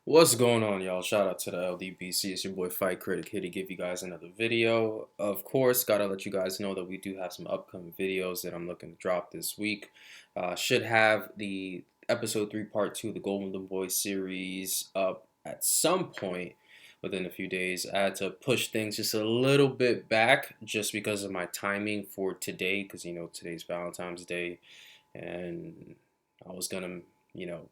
What's going on, y'all? Shout out to the LDBC. It's your boy Fight Critic here to give you guys another video. Of course, gotta let you guys know that we do have some upcoming videos that I'm looking to drop this week. Should have the episode 3 part 2 of the Golden Boy series up at some point within a few days. I had to push things just a little bit back just because of my timing for today, because today's Valentine's Day, and I was gonna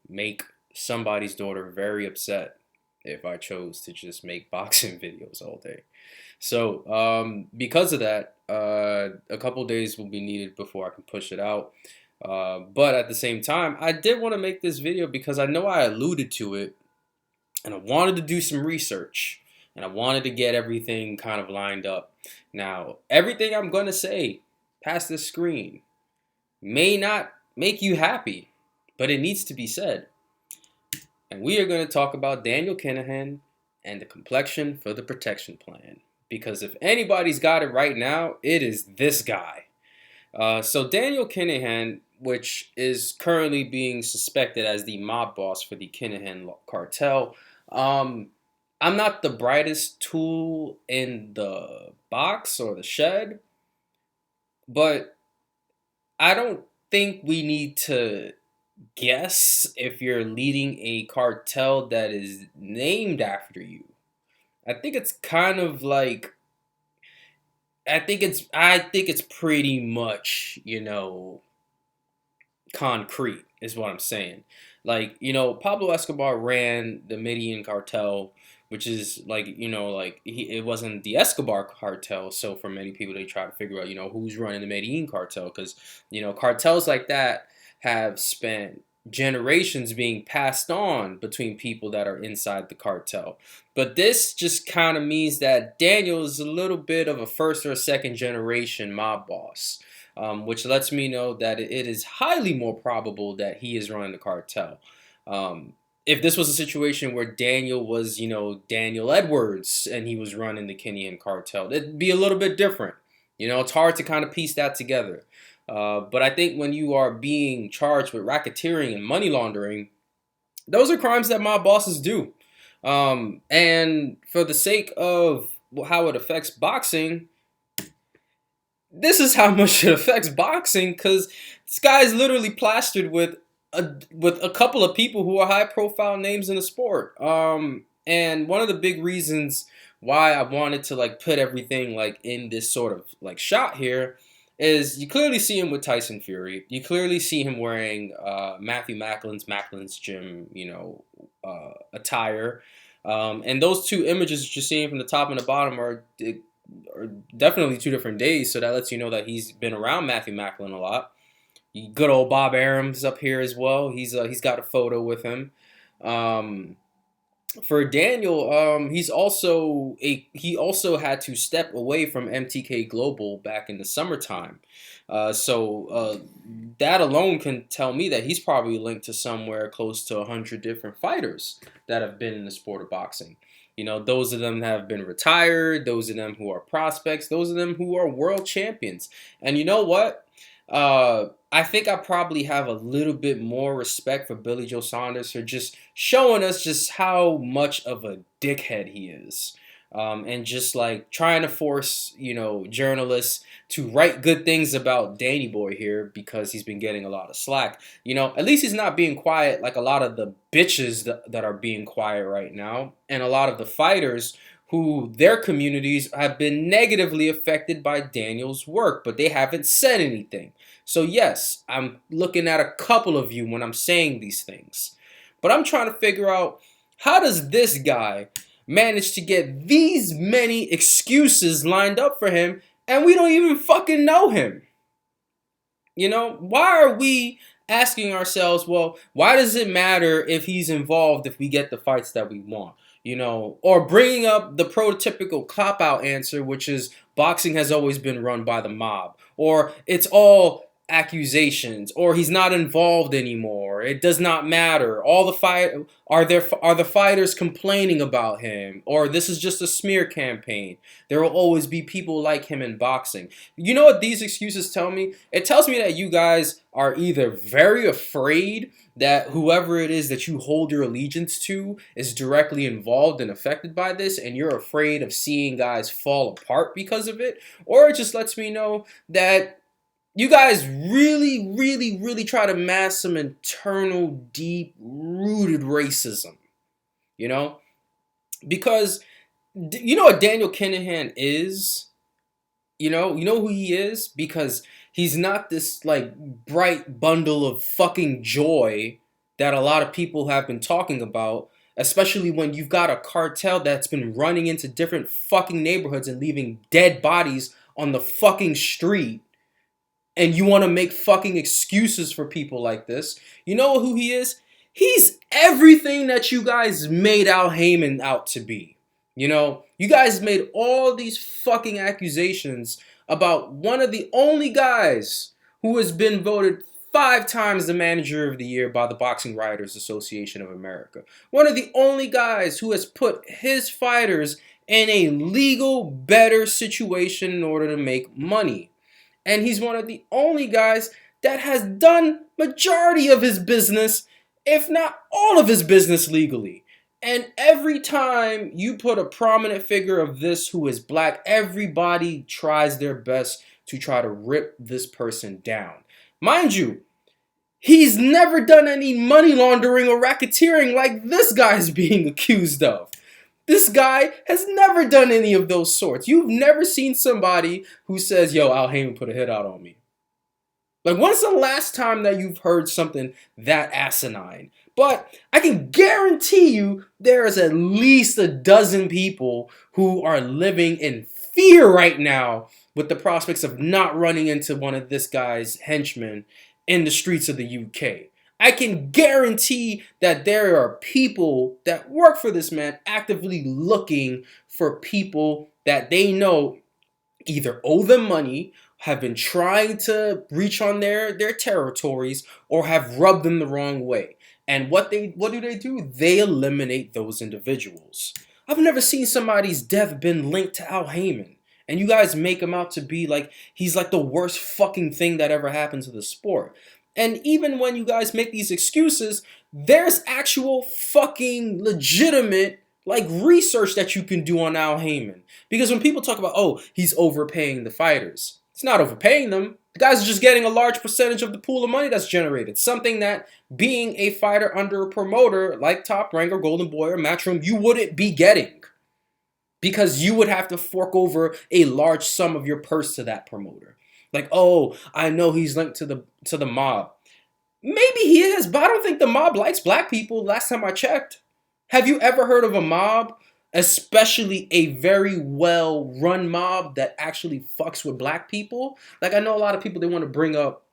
make somebody's daughter very upset if I chose to just make boxing videos all day. So because of that, a couple days will be needed before I can push it out. But at the same time, I did want to make this video because I know I alluded to it, and I wanted to do some research, and I wanted to get everything kind of lined up. Now, everything I'm going to say past this screen may not make you happy, but it needs to be said. And we are going to talk about Daniel Kinahan and the complexion for the protection plan. Because if anybody's got it right now, it is this guy. So Daniel Kinahan, which is currently being suspected as the mob boss for the Kinahan cartel, I'm not the brightest tool in the box or the shed, but I don't think we need to guess if you're leading a cartel that is named after you. I think it's kind of like I think it's pretty much, concrete is what I'm saying. Like, Pablo Escobar ran the Medellin cartel, which is like, it wasn't the Escobar cartel. So for many people, they try to figure out, who's running the Medellin cartel, because, cartels like that have spent generations being passed on between people that are inside the cartel. But this just kind of means that Daniel is a little bit of a first or a second generation mob boss, which lets me know that it is highly more probable that he is running the cartel. If this was a situation where Daniel was, Daniel Edwards, and he was running the Kenyan cartel, it'd be a little bit different. It's hard to kind of piece that together. But I think when you are being charged with racketeering and money laundering, those are crimes that mob bosses do. And for the sake of how it affects boxing, this is how much it affects boxing, because this guy is literally plastered with a couple of people who are high profile names in the sport. And one of the big reasons why I wanted to put everything in this sort of shot here is you clearly see him with Tyson Fury. You clearly see him wearing Matthew Macklin's gym, attire. And those two images that you're seeing from the top and the bottom are definitely two different days, so that lets you know that he's been around Matthew Macklin a lot. Good old Bob Arum's up here as well. He's got a photo with him. For Daniel, he also had to step away from MTK Global back in the summertime. So that alone can tell me that he's probably linked to somewhere close to 100 different fighters that have been in the sport of boxing. Those of them have been retired, those of them who are prospects, those of them who are world champions. And you know what? I think I probably have a little bit more respect for Billy Joe Saunders for just showing us just how much of a dickhead he is. And just trying to force, journalists to write good things about Danny Boy here because he's been getting a lot of slack. At least he's not being quiet like a lot of the bitches that are being quiet right now, and a lot of the fighters who their communities have been negatively affected by Daniel's work, but they haven't said anything. So yes, I'm looking at a couple of you when I'm saying these things. But I'm trying to figure out, how does this guy manage to get these many excuses lined up for him, and we don't even fucking know him? Why are we asking ourselves, well, why does it matter if he's involved if we get the fights that we want? Or bringing up the prototypical cop-out answer, which is boxing has always been run by the mob, or it's all accusations, or he's not involved anymore. It does not matter. All the fight are the fighters complaining about him, or this is just a smear campaign. There will always be people like him in boxing. You know what these excuses tell me? It tells me that you guys are either very afraid that whoever it is that you hold your allegiance to is directly involved and affected by this, and you're afraid of seeing guys fall apart because of it, or it just lets me know that you guys really try to mask some internal, deep-rooted racism, you know? Because you know what Daniel Kinahan is? You know who he is? Because he's not this like bright bundle of fucking joy that a lot of people have been talking about, especially when you've got a cartel that's been running into different fucking neighborhoods and leaving dead bodies on the fucking street, and you want to make fucking excuses for people like this. You know who he is? He's everything that you guys made Al Haymon out to be. You know, you guys made all these fucking accusations about one of the only guys who has been voted 5 times the manager of the year by the Boxing Writers Association of America. One of the only guys who has put his fighters in a legal, better situation in order to make money. And he's one of the only guys that has done majority of his business, if not all of his business, legally. And every time you put a prominent figure of this who is black, everybody tries their best to try to rip this person down. Mind you, he's never done any money laundering or racketeering like this guy's being accused of. This guy has never done any of those sorts. You've never seen somebody who says, yo, Al Haymon put a hit out on me. Like, when's the last time that you've heard something that asinine? But I can guarantee you there's at least a dozen people who are living in fear right now with the prospects of not running into one of this guy's henchmen in the streets of the UK. I can guarantee that there are people that work for this man actively looking for people that they know either owe them money, have been trying to reach on their territories, or have rubbed them the wrong way. And what do they do? They eliminate those individuals. I've never seen somebody's death been linked to Al Haymon. And you guys make him out to be like he's like the worst fucking thing that ever happened to the sport. And even when you guys make these excuses, there's actual fucking legitimate like research that you can do on Al Haymon. Because when people talk about, oh, he's overpaying the fighters, it's not overpaying them. The guys are just getting a large percentage of the pool of money that's generated. Something that being a fighter under a promoter like Top Rank or Golden Boy or Matchroom, you wouldn't be getting. Because you would have to fork over a large sum of your purse to that promoter. Like, oh, I know he's linked to the mob. Maybe he is, but I don't think the mob likes black people last time I checked. Have you ever heard of a mob, especially a very well-run mob that actually fucks with black people? Like, I know a lot of people, they want to bring up,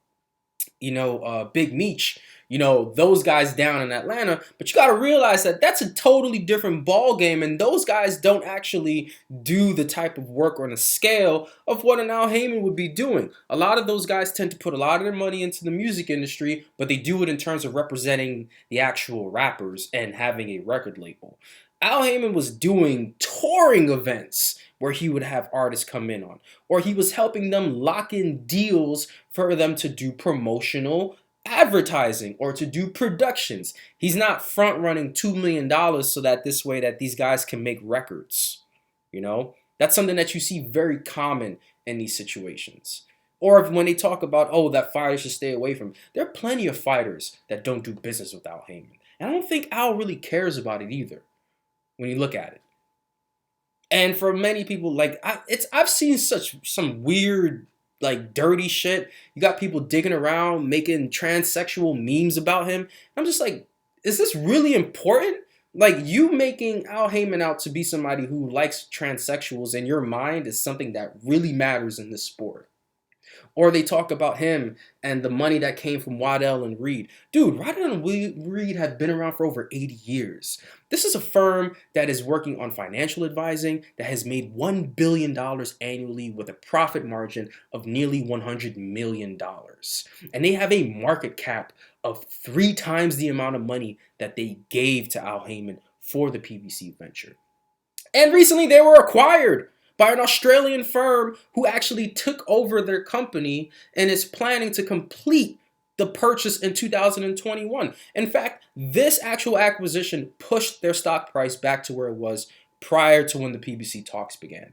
Big Meech, those guys down in Atlanta, but you got to realize that that's a totally different ball game, and those guys don't actually do the type of work on a scale of what an Al Haymon would be doing. A lot of those guys tend to put a lot of their money into the music industry, but they do it in terms of representing the actual rappers and having a record label. Al Haymon was doing touring events where he would have artists come in on, or he was helping them lock in deals for them to do promotional advertising or to do productions. He's not front running $2 million so that this way that these guys can make records. That's something that you see very common in these situations. Or when they talk about, oh, that fighters should stay away from him. There are plenty of fighters that don't do business with Al Haymon. And I don't think Al really cares about it either when you look at it. And for many people, like I've seen some weird, like dirty shit. You got people digging around, making transsexual memes about him. I'm just like, is this really important? Like, you making Al Haymon out to be somebody who likes transsexuals in your mind is something that really matters in this sport. Or they talk about him and the money that came from Waddell and Reed. Dude, Waddell and Reed have been around for over 80 years. This is a firm that is working on financial advising that has made $1 billion annually with a profit margin of nearly $100 million. And they have a market cap of 3 times the amount of money that they gave to Al Haymon for the PBC venture. And recently they were acquired by an Australian firm who actually took over their company and is planning to complete the purchase in 2021. In fact, this actual acquisition pushed their stock price back to where it was prior to when the PBC talks began.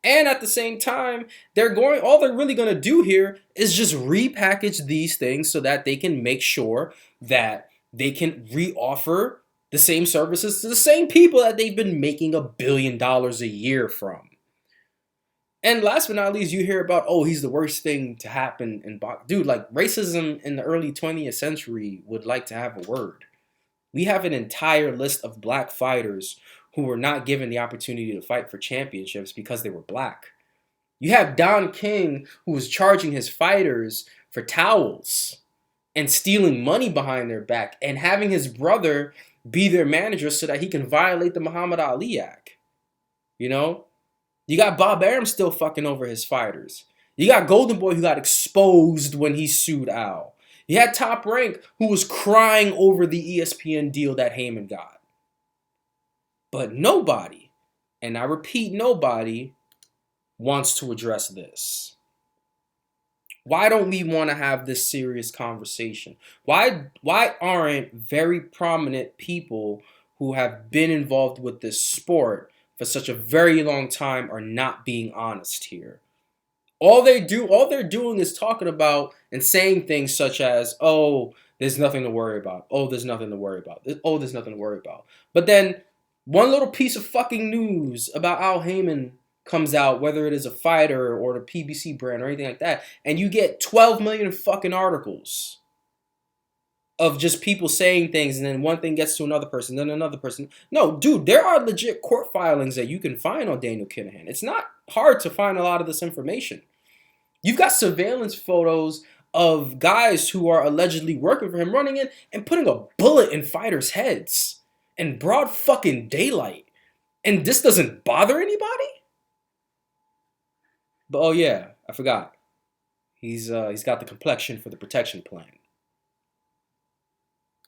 And at the same time, all they're really going to do here is just repackage these things so that they can make sure that they can reoffer the same services to the same people that they've been making $1 billion a year from. And last but not least, you hear about, oh, he's the worst thing to happen in boxing. Dude, like, racism in the early 20th century would like to have a word. We have an entire list of black fighters who were not given the opportunity to fight for championships because they were black. You have Don King, who was charging his fighters for towels and stealing money behind their back and having his brother be their manager so that he can violate the Muhammad Ali Act. You know? You got Bob Arum still fucking over his fighters. You got Golden Boy who got exposed when he sued Al. You had Top Rank who was crying over the ESPN deal that Haymon got. But nobody, and I repeat nobody, wants to address this. Why don't we want to have this serious conversation? Why aren't very prominent people who have been involved with this sport for such a very long time are not being honest here? All they're doing is talking about and saying things such as, oh, there's nothing to worry about. Oh, there's nothing to worry about. Oh, there's nothing to worry about. But then one little piece of fucking news about Al Haymon comes out, whether it is a fighter or the PBC brand or anything like that, and you get 12 million fucking articles of just people saying things, and then one thing gets to another person, then another person. No, dude, there are legit court filings that you can find on Daniel Kinahan. It's not hard to find a lot of this information. You've got surveillance photos of guys who are allegedly working for him running in and putting a bullet in fighters' heads in broad fucking daylight. And this doesn't bother anybody? But oh yeah, I forgot. He's got the complexion for the protection plan.